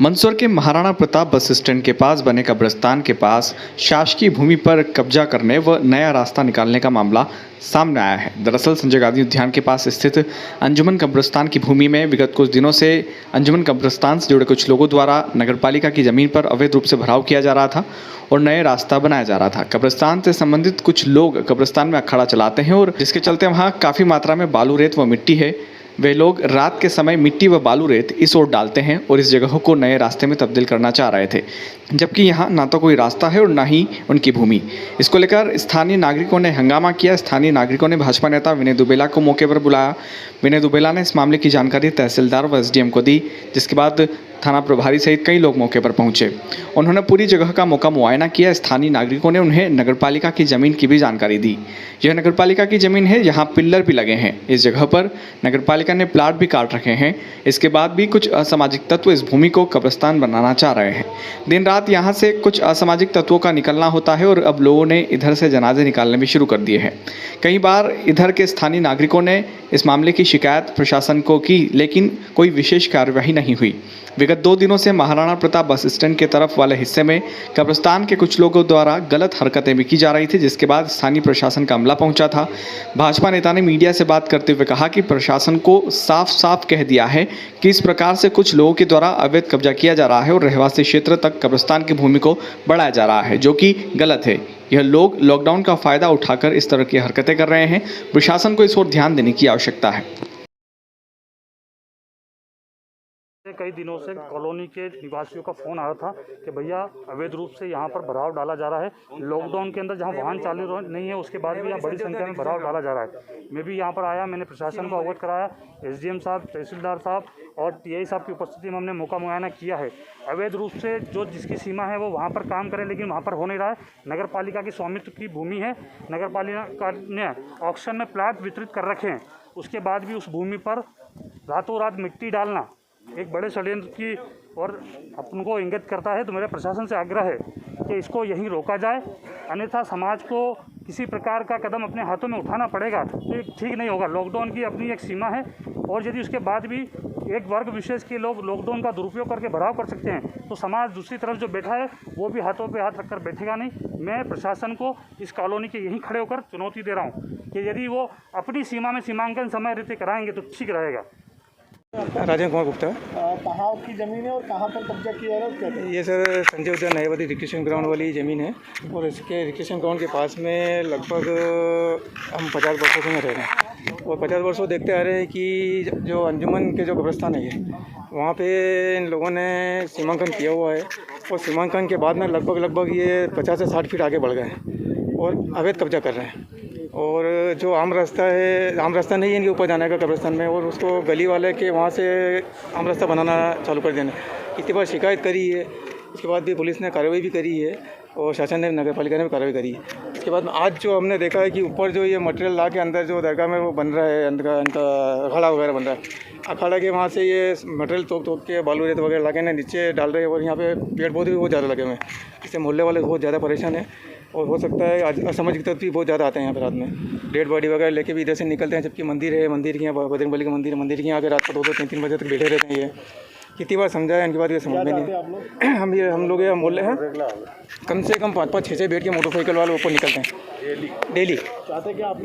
मंदसौर के Maharana Pratap bus stand के पास बने कब्रिस्तान के पास शासकीय भूमि पर कब्जा करने व नया रास्ता निकालने का मामला सामने आया है। दरअसल संजय गांधी उद्यान के पास स्थित अंजुमन कब्रिस्तान की भूमि में विगत कुछ दिनों से अंजुमन कब्रिस्तान से जुड़े कुछ लोगों द्वारा नगरपालिका की जमीन पर अवैध रूप से भराव किया जा रहा था और नए रास्ता बनाया जा रहा था। कब्रिस्तान से संबंधित कुछ लोग कब्रिस्तान में अखाड़ा चलाते हैं और जिसके चलते वहाँ काफ़ी मात्रा में बालू रेत व मिट्टी है। वे लोग रात के समय मिट्टी व बालू रेत इस ओर डालते हैं और इस जगह को नए रास्ते में तब्दील करना चाह रहे थे, जबकि यहाँ ना तो कोई रास्ता है और ना ही उनकी भूमि। इसको लेकर स्थानीय नागरिकों ने हंगामा किया। स्थानीय नागरिकों ने भाजपा नेता विनय दुबेला को मौके पर बुलाया। विनय दुबेला ने इस मामले की जानकारी तहसीलदार व एसडीएम को दी, जिसके बाद थाना प्रभारी सहित कई लोग मौके पर पहुंचे। उन्होंने पूरी जगह का मौका मुआयना किया। स्थानीय नागरिकों ने उन्हें नगरपालिका की जमीन की भी जानकारी दी। यह नगरपालिका की जमीन है, यहाँ पिल्लर भी लगे हैं। इस जगह पर नगरपालिका ने प्लाट भी काट रखे हैं। इसके बाद भी कुछ असामाजिक तत्व इस भूमि को कब्रिस्तान बनाना चाह रहे हैं। दिन रात यहाँ से कुछ असामाजिक तत्वों का निकलना होता है और अब लोगों ने इधर से जनाजे निकालने भी शुरू कर दिए हैं। कई बार इधर के स्थानीय नागरिकों ने इस मामले की शिकायत प्रशासन को की, लेकिन कोई विशेष कार्यवाही नहीं हुई। विगत 2 दिनों से महाराणा प्रताप बस स्टैंड के तरफ वाले हिस्से में कब्रिस्तान के कुछ लोगों द्वारा गलत हरकतें भी की जा रही थी, जिसके बाद स्थानीय प्रशासन का अमला पहुंचा था। भाजपा नेता ने मीडिया से बात करते हुए कहा कि प्रशासन को साफ साफ कह दिया है कि इस प्रकार से कुछ लोगों के द्वारा अवैध कब्जा किया जा रहा है और रहवासी क्षेत्र तक कब्रिस्तान की भूमि को बढ़ाया जा रहा है, जो कि गलत है। यह लोग लॉकडाउन का फायदा उठाकर इस तरह की हरकतें कर रहे हैं। प्रशासन को इस ओर ध्यान देने की आवश्यकता है। कई दिनों से कॉलोनी के निवासियों का फ़ोन आ रहा था कि भैया अवैध रूप से यहाँ पर भराव डाला जा रहा है। लॉकडाउन के अंदर जहाँ वाहन चालू नहीं है उसके बाद भी यहाँ बड़ी संख्या में भराव डाला जा रहा है। मैं भी यहाँ पर आया, मैंने प्रशासन को अवगत कराया। एसडीएम साहब, तहसीलदार साहब और टीआई साहब की उपस्थिति में हमने मौका मुआयना किया है। अवैध रूप से जो जिसकी सीमा है वो वहाँ पर काम करे, लेकिन वहाँ पर हो नहीं रहा है। नगर पालिका की स्वामित्व की भूमि है। नगर पालिका ने ऑक्शन में प्लाट वितरित कर रखे हैं। उसके बाद भी उस भूमि पर रातों रात मिट्टी डालना एक बड़े षड्यंत्र की और अपन को इंगित करता है। तो मेरे प्रशासन से आग्रह है कि इसको यहीं रोका जाए, अन्यथा समाज को किसी प्रकार का कदम अपने हाथों में उठाना पड़ेगा तो ये ठीक नहीं होगा। लॉकडाउन की अपनी एक सीमा है और यदि उसके बाद भी एक वर्ग विशेष के लोग लॉकडाउन का दुरुपयोग करके भराव कर सकते हैं तो समाज दूसरी तरफ जो बैठा है वो भी हाथों पे हाथ रखकर बैठेगा नहीं। मैं प्रशासन को इस कॉलोनी के यहीं खड़े होकर चुनौती दे रहा हूँ कि यदि वो अपनी सीमा में सीमांकन समय रीते कराएंगे तो ठीक रहेगा। राजेंद्र कुमार गुप्ता। कहाँ की ज़मीन है और कहाँ पर कब्जा किया है? ये सर संजय उद्यान नयावती रिक्रिएशन ग्राउंड वाली ज़मीन है और इसके रिक्रिएशन ग्राउंड के पास में लगभग हम 50 वर्षों से रह रहे हैं और 50 वर्षों देखते आ रहे हैं कि जो अंजुमन के जो कब्रिस्तान है ये वहाँ पे इन लोगों ने सीमांकन किया हुआ है और सीमांकन के बाद में लगभग ये 50 से 60 फीट आगे बढ़ गए हैं और अवैध कब्जा कर रहे हैं। और जो आम रास्ता है, आम रास्ता नहीं है इनके ऊपर जाने का कब्रिस्तान में, और उसको गली वाले के वहाँ से आम रास्ता बनाना चालू कर देना। कितनी बार शिकायत करी है, उसके बाद भी पुलिस ने कार्रवाई भी करी है और शासन ने, नगर पालिका ने भी कार्रवाई करी है। उसके बाद आज जो हमने देखा है कि ऊपर जो ये मटेरियल ला के अंदर जो दरगाह में वो बन रहा है, इनका अखाड़ा वगैरह बन रहा है, अखाड़ा के वहाँ से ये मटेरियल तोड़ के बालू रेत वगैरह ला के नीचे डाल रहे हैं और यहाँ पे पेड़ पौधे भी बहुत ज़्यादा लगे हुए हैं। इससे मोहल्ले वाले बहुत ज़्यादा परेशान है और हो सकता है आज असामाजिक तत्व भी बहुत ज़्यादा आते हैं यहाँ पर रात में। डेड बॉडी वगैरह लेके भी इधर से निकलते हैं, जबकि मंदिर है, मंदिर के यहाँ बजरंगबली का मंदिर के यहाँ आगे रात को 2-2, 3-3 बजे तक बैठे रहते हैं। ये कितनी बार समझाया, इनकी बात ये समझ में नहीं। हम लोग ये मोहल्ले हैं, कम से कम 5-5, 6-6 बैठ के मोटरसाइकिल वाले ऊपर निकलते हैं डेली।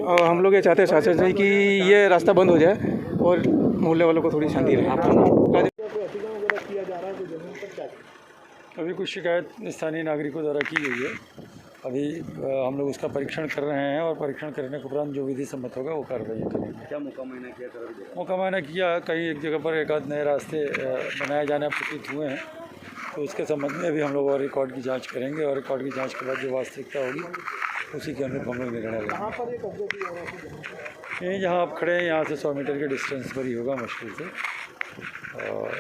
और हम लोग ये चाहते हैं शासन से कि ये रास्ता बंद हो जाए और मोहल्ले वालों को थोड़ी शांति रहे। अभी कुछ शिकायत स्थानीय नागरिकों द्वारा की गई है। अभी हम लोग उसका परीक्षण कर रहे हैं और परीक्षण करने के उपरांत जो विधि सम्मत होगा वो कार्रवाई करेंगे। क्या मौका मुआयना किया? मौका मुआयना किया, कहीं एक जगह पर एक आध नए रास्ते बनाए जाने प्रतीत हुए हैं, तो उसके संबंध में भी हम लोग और रिकॉर्ड की जांच करेंगे और रिकॉर्ड की जांच के बाद जो वास्तविकता होगी उसी के अनुरूप हम लोग निर्णय लेंगे। यहीं जहाँ आप खड़े हैं यहाँ से 100 मीटर के डिस्टेंस पर ही होगा मुश्किल से।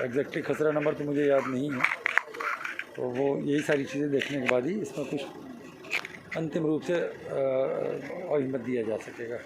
एग्जैक्टली खसरा नंबर तो मुझे याद नहीं है, तो वो यही सारी चीज़ें देखने के बाद ही इसमें कुछ अंतिम रूप से और हिम्मत दिया जा सकेगा।